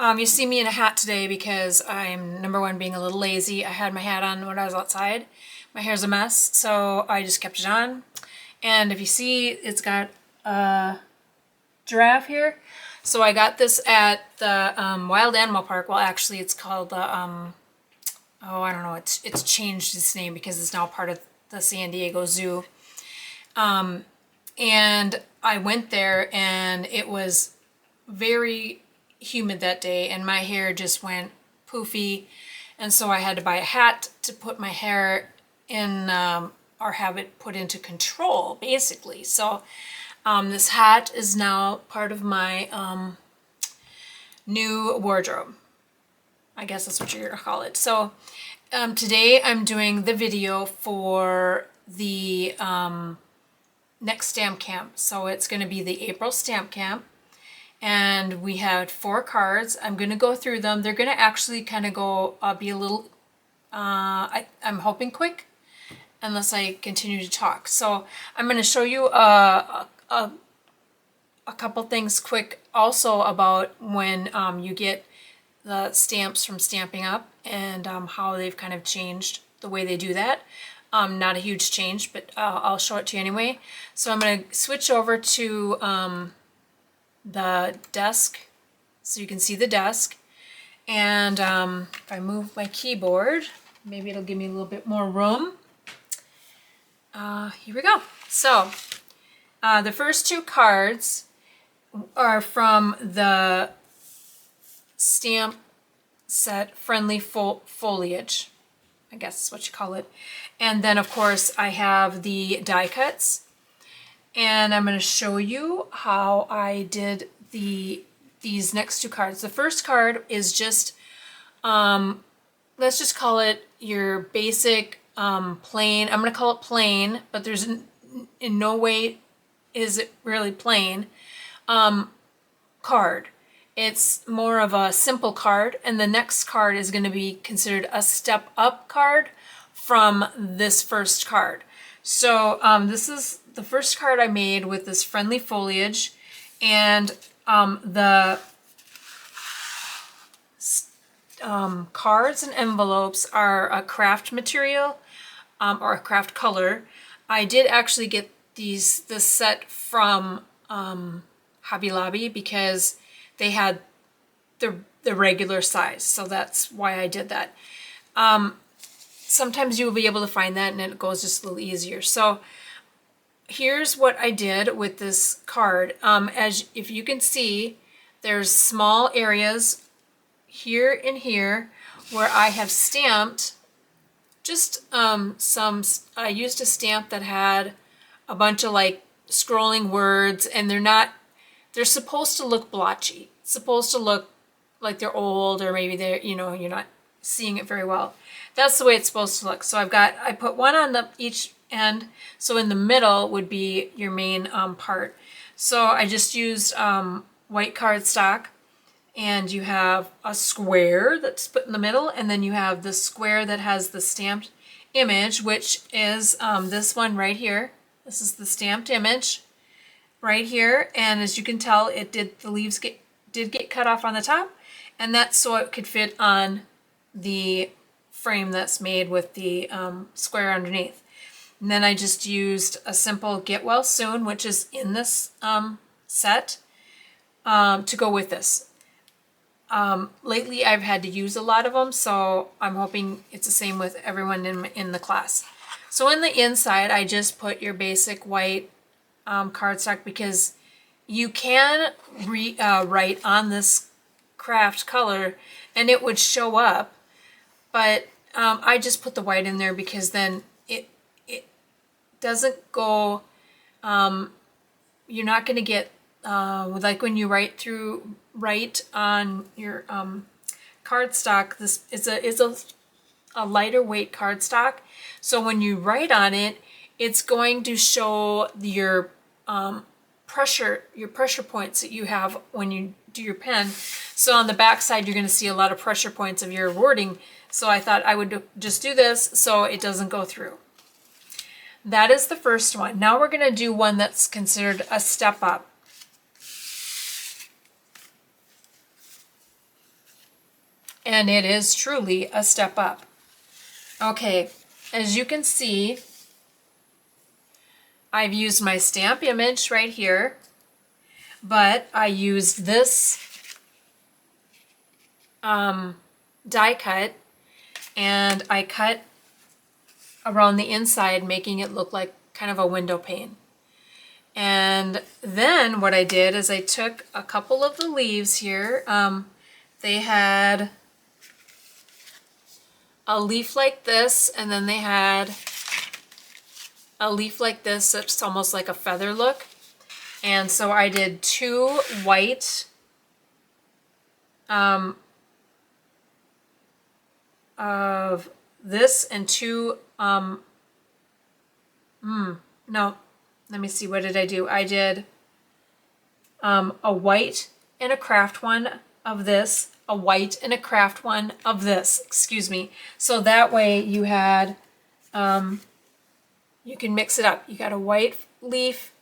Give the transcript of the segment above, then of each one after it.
You see me in a hat today because I'm, number one, being a little lazy. I had my hat on when I was outside. My hair's a mess, so I just kept it on. And if you see, it's got a giraffe here. So I got this at the Wild Animal Park. Well, actually, it's called the, oh, I don't know. It's changed its name because it's now part of the San Diego Zoo. And I went there, and it was very humid that day, and my hair just went poofy, and so I had to buy a hat to put my hair in, or have it put into control, basically. So this hat is now part of my new wardrobe. I guess that's what you're gonna call it. So today I'm doing the video for the next stamp camp. So it's going to be the April stamp camp. And we had 4 cards. I'm going to go through them. They're going to actually kind of go, be a little, I'm hoping quick, unless I continue to talk. So I'm going to show you a couple things quick also about when you get the stamps from Stampin' Up! And how they've kind of changed the way they do that. Not a huge change, but I'll show it to you anyway. So I'm going to switch over to the desk so you can see the desk. And if I move my keyboard, maybe it'll give me a little bit more room. Here we go. So the first 2 cards are from the stamp set Friendly Foliage. I guess that's what you call it. And then of course I have the die cuts. And I'm going to show you how I did these next 2 cards. The first card is just, let's just call it your basic plain. I'm going to call it plain, but there's in no way is it really plain card. It's more of a simple card, and the next card is going to be considered a step up card from this first card. So this is the first card I made with this Friendly Foliage, and the cards and envelopes are a craft material or a craft color. I did actually get this set from Hobby Lobby because they had the regular size, so that's why I did that. Sometimes you will be able to find that and it goes just a little easier. So here's what I did with this card. If you can see, there's small areas here and here where I have stamped just I used a stamp that had a bunch of like scrolling words, and they're supposed to look blotchy. It's supposed to look like they're old, or maybe they're, you're not seeing it very well. That's the way it's supposed to look. So I put one on each end. So in the middle would be your main part. So I just used white cardstock, and you have a square that's put in the middle, and then you have the square that has the stamped image, which is this one right here. This is the stamped image right here, and as you can tell, the leaves did get cut off on the top, and that's so it could fit on the frame that's made with the square underneath. And then I just used a simple Get Well Soon, which is in this set, to go with this. Lately I've had to use a lot of them, so I'm hoping it's the same with everyone in the class. So in the inside, I just put your basic white cardstock, because you can write on this craft color and it would show up, but I just put the white in there because then it doesn't go, you're not going to get, like when you write on your cardstock, this is a lighter weight cardstock. So when you write on it, it's going to show your pressure points that you have when you do your pen. So on the back side, you're going to see a lot of pressure points of your wording. So I thought I would just do this so it doesn't go through. That is the first one. Now we're going to do one that's considered a step up. And it is truly a step up. Okay, as you can see, I've used my stamp image right here, but I used this die cut, and I cut around the inside, making it look like kind of a window pane. And then what I did is I took a couple of the leaves here. They had a leaf like this, and then they had a leaf like this that's almost like a feather look. And so I did two white of this and two no, let me see, what did I do? I did a white and a craft one of this, a white and a craft one of this, excuse me. So that way you had, you can mix it up. You got a white leaf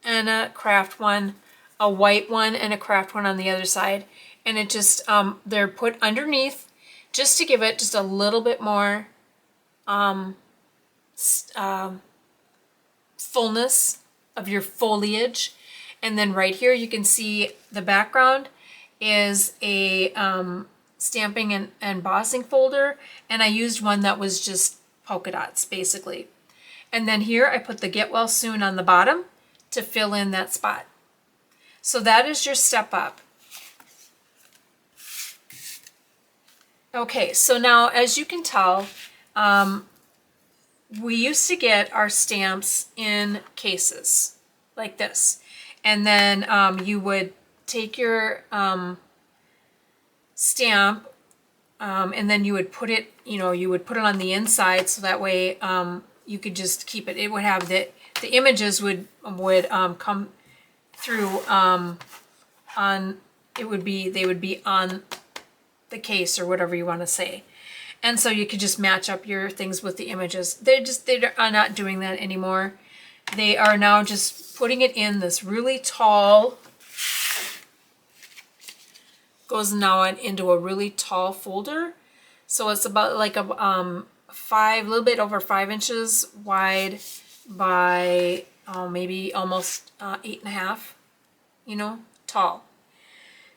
and a craft one, a white one and a craft one on the other side. And it just, they're put underneath just to give it just a little bit more fullness of your foliage. And then right here you can see the background is a stamping and embossing folder, and I used one that was just polka dots basically. And then here I put the Get Well Soon on the bottom to fill in that spot. So that is your step up. Okay, so now as you can tell, we used to get our stamps in cases like this. And then you would take your stamp and then you would put it, you would put it on the inside so that way you could just keep it. It would have the images would come through on, they would be on the case or whatever you want to say. And so you could just match up your things with the images. They are not doing that anymore. They are now just putting it in this really tall, goes now into a really tall folder. So it's about like a little bit over 5 inches wide by maybe almost 8.5, tall.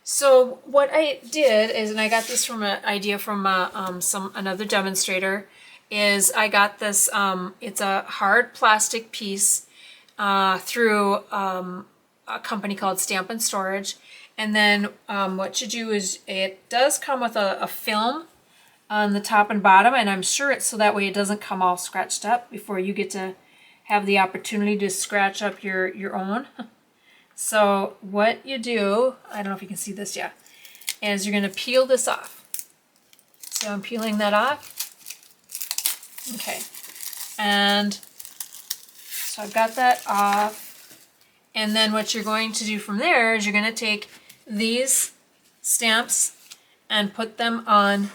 So what I did is, and I got this from an idea from another demonstrator, is I got this, it's a hard plastic piece through a company called Stampin Storage. And then what you do is it does come with a film on the top and bottom, and I'm sure it's so that way it doesn't come all scratched up before you get to have the opportunity to scratch up your own. So what you do, I don't know if you can see this yet, is you're going to peel this off. So I'm peeling that off. Okay. And so I've got that off. And then what you're going to do from there is you're going to take these stamps and put them on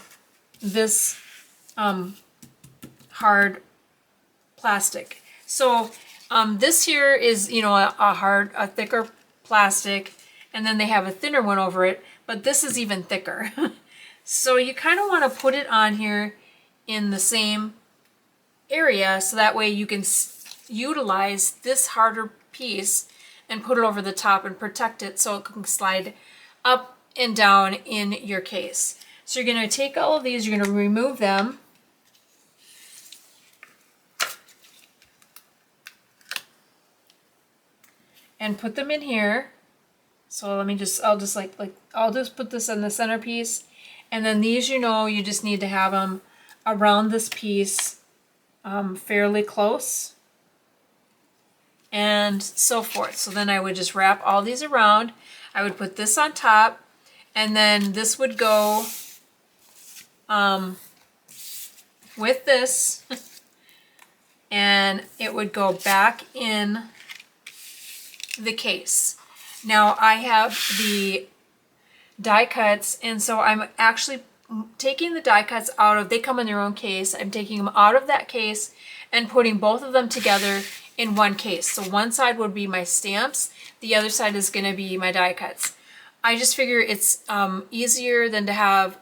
this hard plastic. So this here is, a thicker plastic, and then they have a thinner one over it, but this is even thicker. So you kind of want to put it on here in the same area so that way you can utilize this harder piece and put it over the top and protect it so it can slide up and down in your case. So you're going to take all of these, you're going to remove them. And put them in here. So let me just, I'll just put this in the centerpiece. And then these, you just need to have them around this piece fairly close. And so forth. So then I would just wrap all these around. I would put this on top, and then this would go with this, and it would go back in the case. Now I have the die cuts, and so I'm actually taking the die cuts out of, they come in their own case, I'm taking them out of that case and putting both of them together in one case. So one side would be my stamps, the other side is going to be my die cuts. I just figure it's easier than to have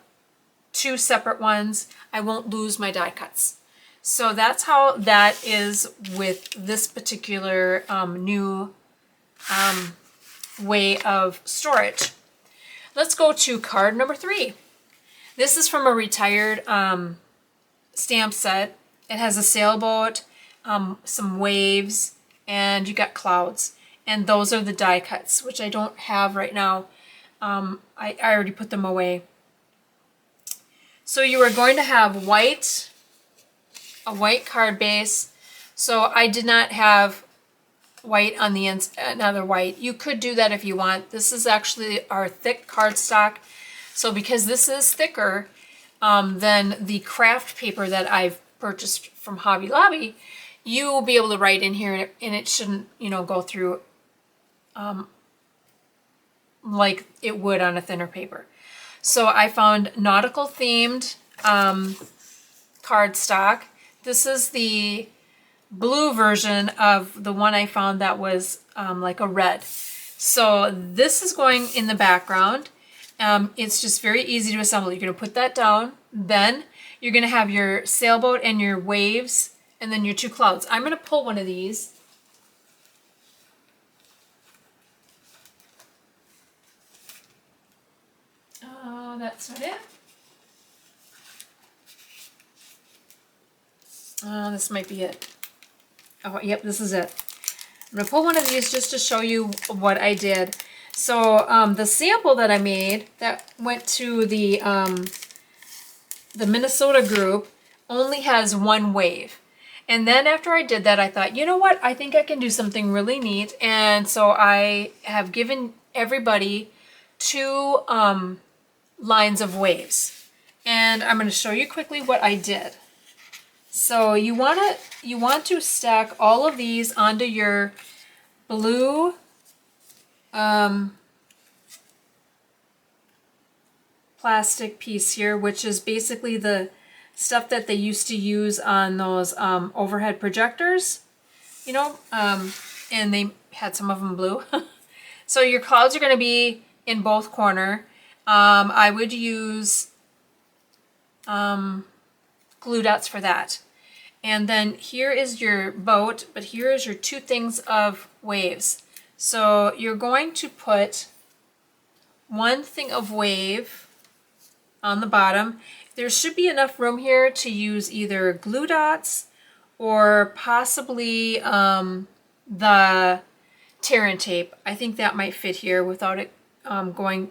two separate ones, I won't lose my die cuts. So that's how that is with this particular new way of storage. Let's go to card number 3. This is from a retired stamp set. It has a sailboat, some waves, and you got clouds. And those are the die cuts, which I don't have right now. I already put them away. So you are going to have a white card base. So I did not have white on the another white. You could do that if you want. This is actually our thick cardstock. So because this is thicker than the craft paper that I've purchased from Hobby Lobby, you will be able to write in here and it shouldn't, you know, go through like it would on a thinner paper. So I found nautical themed cardstock. This is the blue version of the one I found that was like a red. So this is going in the background. It's just very easy to assemble. You're going to put that down. Then you're going to have your sailboat and your waves and then your two clouds. I'm going to pull one of these. That's not it. This might be it. Oh, yep, this is it. I'm going to pull one of these just to show you what I did. So the sample that I made that went to the Minnesota group only has one wave. And then after I did that, I thought, you know what? I think I can do something really neat. And so I have given everybody 2 lines of waves. And I'm going to show you quickly what I did. So you want to stack all of these onto your blue plastic piece here, which is basically the stuff that they used to use on those overhead projectors, you know, and they had some of them blue. So your clouds are going to be in both corner. I would use glue dots for that. And then here is your boat, but here is your 2 things of waves. So you're going to put 1 thing of wave on the bottom. There should be enough room here to use either glue dots or possibly the tear and tape. I think that might fit here without it going,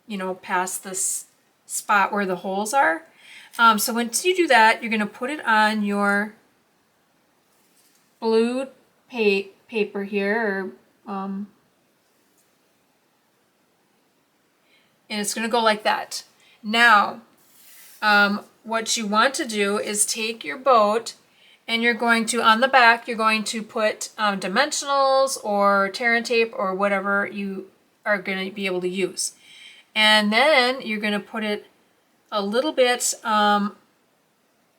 you know, past this spot where the holes are. So once you do that, you're going to put it on your blue paper here, and it's going to go like that. Now, what you want to do is take your boat and you're going to, on the back, you're going to put dimensionals or tear and tape or whatever you are going to be able to use. And then you're going to put it a little bit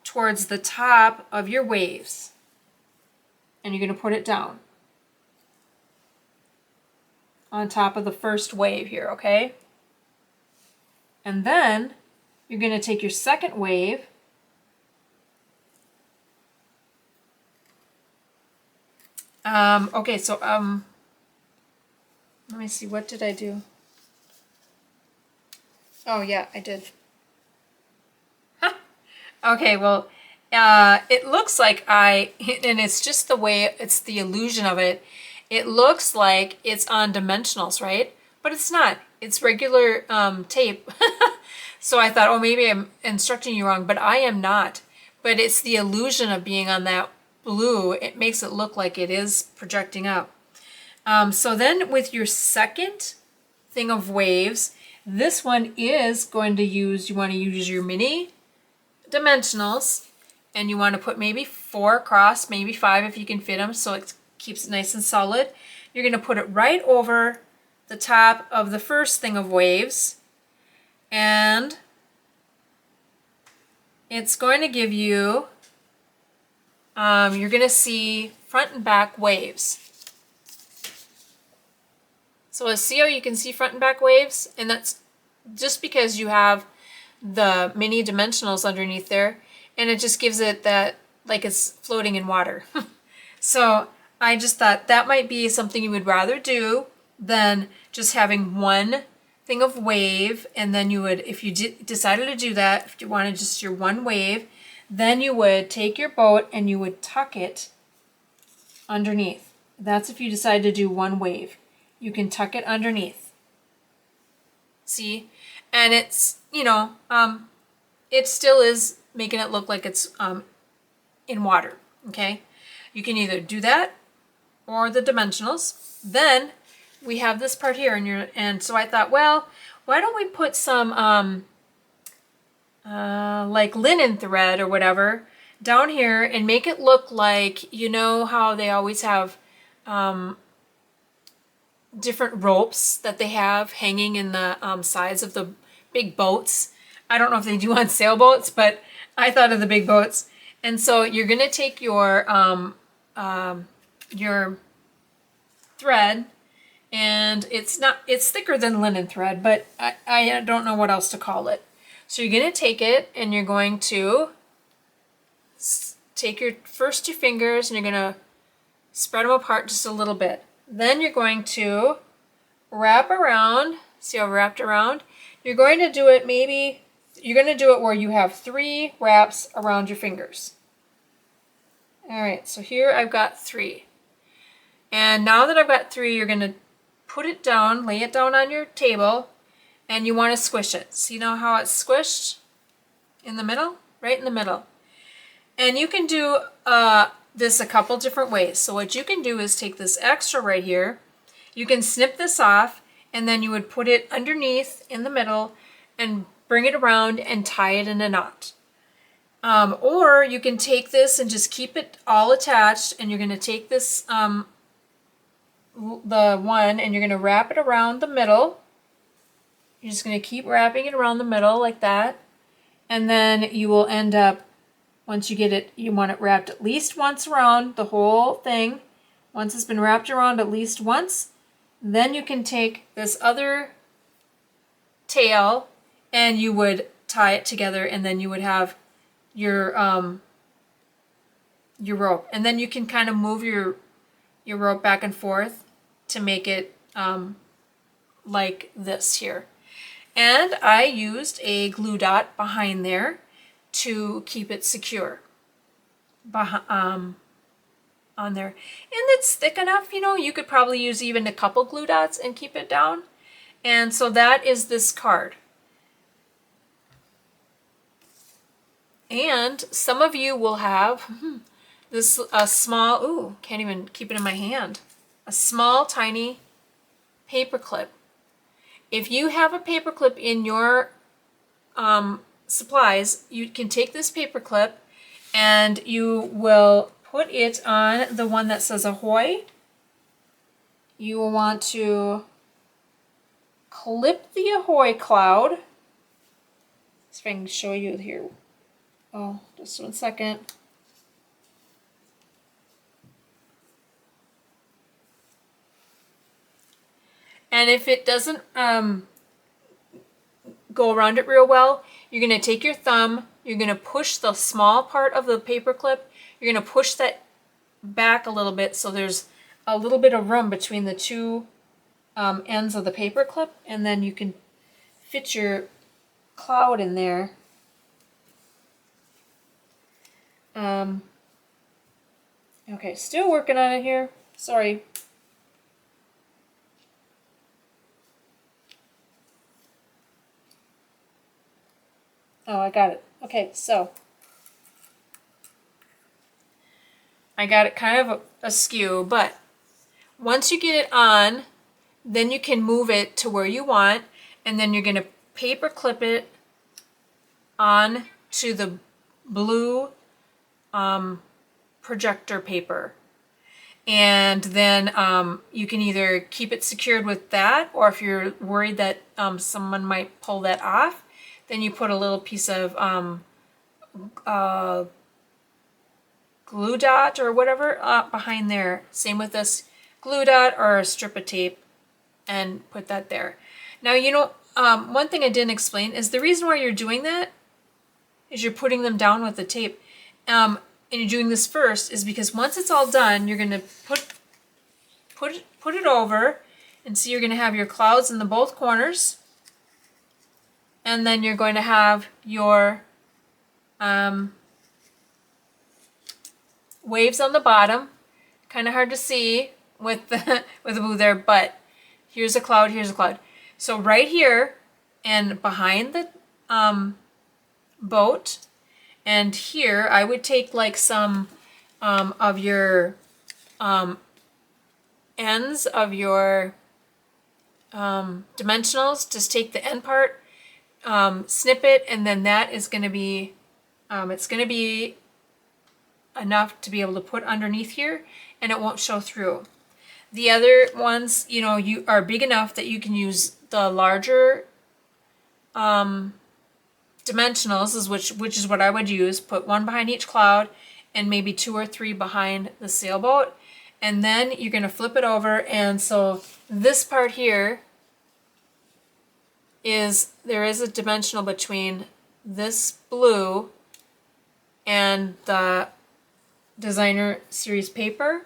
towards the top of your waves. And you're going to put it down on top of the first wave here, okay? And then you're going to take your second wave okay, so let me see, what did I do? Oh yeah, I did. Okay, well, it looks like and it's just the way, it's the illusion of it. It looks like it's on dimensionals, right? But it's not. It's regular tape. So I thought, oh, maybe I'm instructing you wrong, but I am not. But it's the illusion of being on that blue. It makes it look like it is projecting up. So then with your second thing of waves, this one is going to use, you want to use your mini dimensionals, and you want to put maybe 4 across, maybe 5 if you can fit them, so it keeps it nice and solid. You're going to put it right over the top of the first thing of waves, and it's going to give you, you're going to see front and back waves. So see how you can see front and back waves? And that's just because you have the mini dimensionals underneath there, and it just gives it that like it's floating in water. So I just thought that might be something you would rather do than just having one thing of wave, and then you would, if you decided to do that, if you wanted just your one wave, then you would take your boat and you would tuck it underneath. That's if you decide to do one wave. You can tuck it underneath. See? And it's, you know, it still is making it look like it's in water, okay? You can either do that or the dimensionals. Then we have this part here, and so I thought, well, why don't we put some like linen thread or whatever down here and make it look like, you know how they always have different ropes that they have hanging in the sides of the big boats. I don't know if they do on sailboats, but I thought of the big boats. And so you're going to take your thread, and it's thicker than linen thread, but I don't know what else to call it. So you're going to take it and you're going to take your fingers and you're going to spread them apart just a little bit. Then you're going to wrap around. See how wrapped around? You're going to do it where you have 3 wraps around your fingers. All right, so here I've got 3. And now that I've got 3, you're going to put it down, lay it down on your table, and you want to squish it. See now how it's squished in the middle? Right in the middle. And you can do this a couple different ways. So what you can do is take this extra right here, you can snip this off, and then you would put it underneath in the middle and bring it around and tie it in a knot. Or you can take this and just keep it all attached, and you're going to take this the one and you're going to wrap it around the middle. You're just going to keep wrapping it around the middle like that, and then you will end up, once you get it, you want it wrapped at least once around the whole thing. Once it's been wrapped around at least once, then you can take this other tail and you would tie it together, and then you would have your rope. And then you can kind of move your rope back and forth to make it like this here. And I used a glue dot behind there to keep it secure on there. And it's thick enough, you know, you could probably use even a couple glue dots and keep it down. And so that is this card. And some of you will have this small, ooh, can't even keep it in my hand, a small tiny paper clip. If you have a paper clip in your supplies, you can take this paper clip and you will put it on the one that says ahoy. You will want to clip the ahoy cloud. See if I can show you here. Oh, just 1 second. And if it doesn't go around it real well, you're going to take your thumb, you're going to push the small part of the paper clip, you're going to push that back a little bit so there's a little bit of room between the two ends of the paper clip, and then you can fit your cloud in there. Okay, still working on it here. Sorry. Oh, I got it. Okay, so I got it kind of askew, but once you get it on, then you can move it to where you want, and then you're going to paper clip it on to the blue projector paper. And then you can either keep it secured with that, or if you're worried that someone might pull that off, then you put a little piece of glue dot or whatever behind there. Same with this glue dot or a strip of tape, and put that there. Now, you know, one thing I didn't explain is the reason why you're doing that is you're putting them down with the tape. And you're doing this first is because once it's all done, you're going to put it over, and see you're going to have your clouds in the both corners, and then you're going to have your waves on the bottom. Kind of hard to see with the blue there, but here's a cloud, here's a cloud. So right here and behind the boat, and here I would take like some of your ends of your dimensionals. Just take the end part, snip it, and then that is going to be it's going to be enough to be able to put underneath here, and it won't show through. The other ones, you know, you are big enough that you can use the larger dimensionals, which is what I would use. Put one behind each cloud and maybe 2 or 3 behind the sailboat, and then you're going to flip it over. And so this part here is, there is a dimensional between this blue and the designer series paper,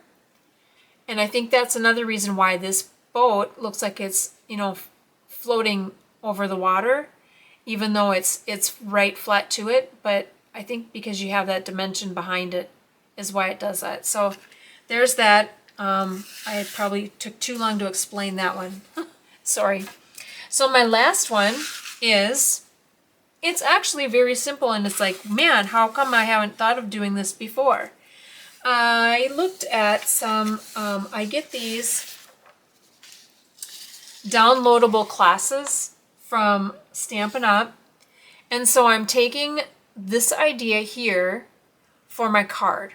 and I think that's another reason why this boat looks like it's, you know, floating over the water, even though it's right flat to it. But I think because you have that dimension behind it is why it does that. So there's that. I probably took too long to explain that one. Sorry. So my last one is, it's actually very simple, and it's like, man, how come I haven't thought of doing this before? I looked at some, I get these downloadable classes from Stampin' Up, and so I'm taking this idea here for my card,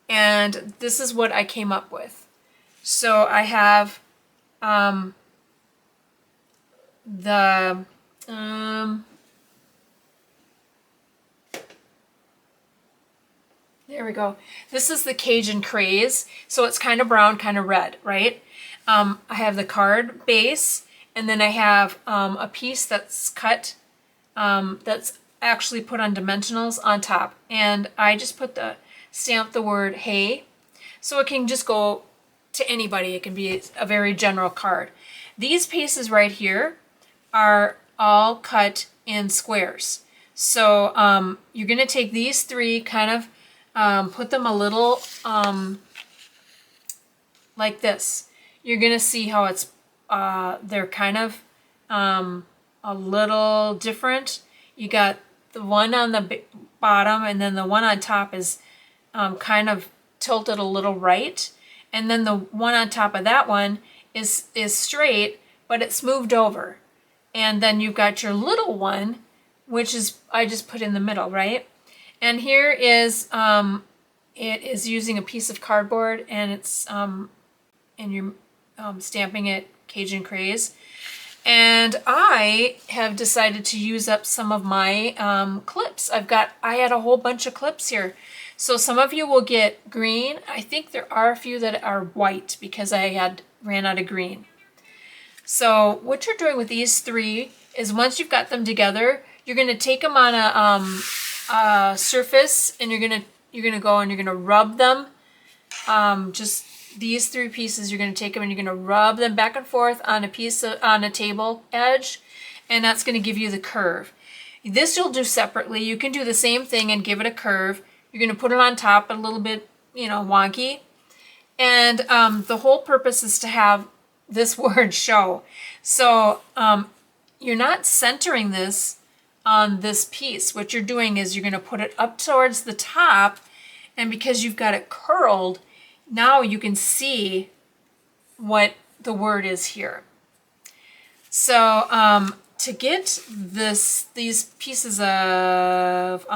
and this is what I came up with. So I have there we go. This is the Cajun Craze. So it's kind of brown, kind of red, right? I have the card base, and then I have a piece that's cut, that's actually put on dimensionals on top. And I just stamp the word hey. So it can just go to anybody. It can be a very general card. These pieces right here are all cut in squares. So you're going to take these 3, kind of put them a little like this. You're going to see how it's they're kind of a little different. You got the one on the bottom, and then the one on top is kind of tilted a little right, and then the one on top of that one is straight, but it's moved over. And then you've got your little one, which is, I just put in the middle, right? And here is, it is using a piece of cardboard, and it's, and you're stamping it Cajun Craze. And I have decided to use up some of my clips. I had a whole bunch of clips here. So some of you will get green. I think there are a few that are white because I ran out of green. So what you're doing with these 3 is, once you've got them together, you're going to take them on a surface, and you're going to go and you're going to rub them. Just these 3 pieces, you're going to take them and you're going to rub them back and forth on a table edge, and that's going to give you the curve. This you'll do separately. You can do the same thing and give it a curve. You're going to put it on top, a little bit, you know, wonky. And the whole purpose is to have this word show. So you're not centering this on this piece. What you're doing is you're going to put it up towards the top, and because you've got it curled, now you can see what the word is here. So to get these pieces of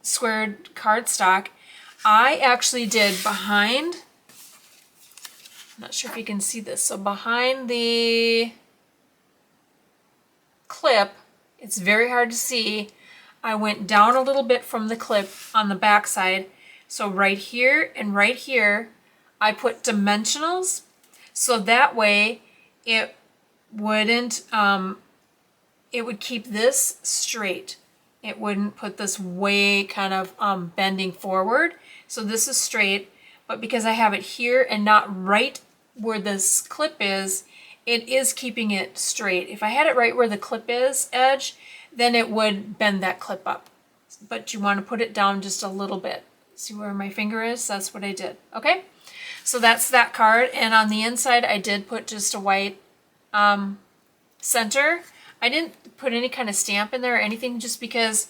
squared cardstock, I actually did behind, I'm not sure if you can see this, so behind the clip, it's very hard to see, I went down a little bit from the clip on the back side. So right here and right here, I put dimensionals, so that way it wouldn't, it would keep this straight. It wouldn't put this way kind of bending forward. So this is straight, but because I have it here and not right where this clip is, it is keeping it straight. If I had it right where the clip is, edge, then it would bend that clip up. But you want to put it down just a little bit. See where my finger is? That's what I did. Okay? So that's that card. And on the inside, I did put just a white center. I didn't put any kind of stamp in there or anything just because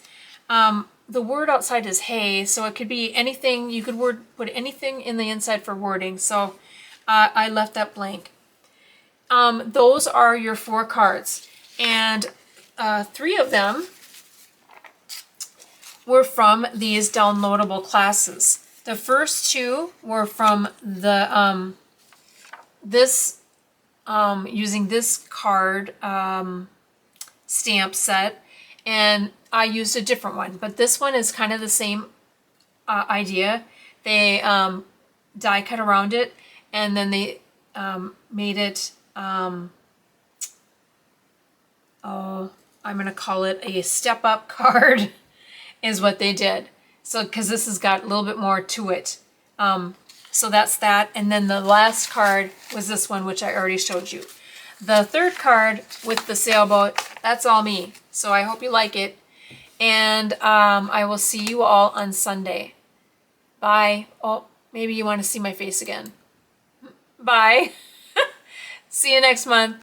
the word outside is hey, so it could be anything. You could put anything in the inside for wording. So I left that blank. Those are your 4 cards. And 3 of them were from these downloadable classes. The first 2 were from the using this card stamp set, and I used a different one, but this one is kind of the same idea. They die cut around it, and then they made it oh, I'm gonna call it a step up card is what they did. So because this has got a little bit more to it. So that's that. And then the last card was this one, which I already showed you. The third card with the sailboat, that's all me. So I hope you like it. And I will see you all on Sunday. Bye. Oh, maybe you want to see my face again. Bye. See you next month.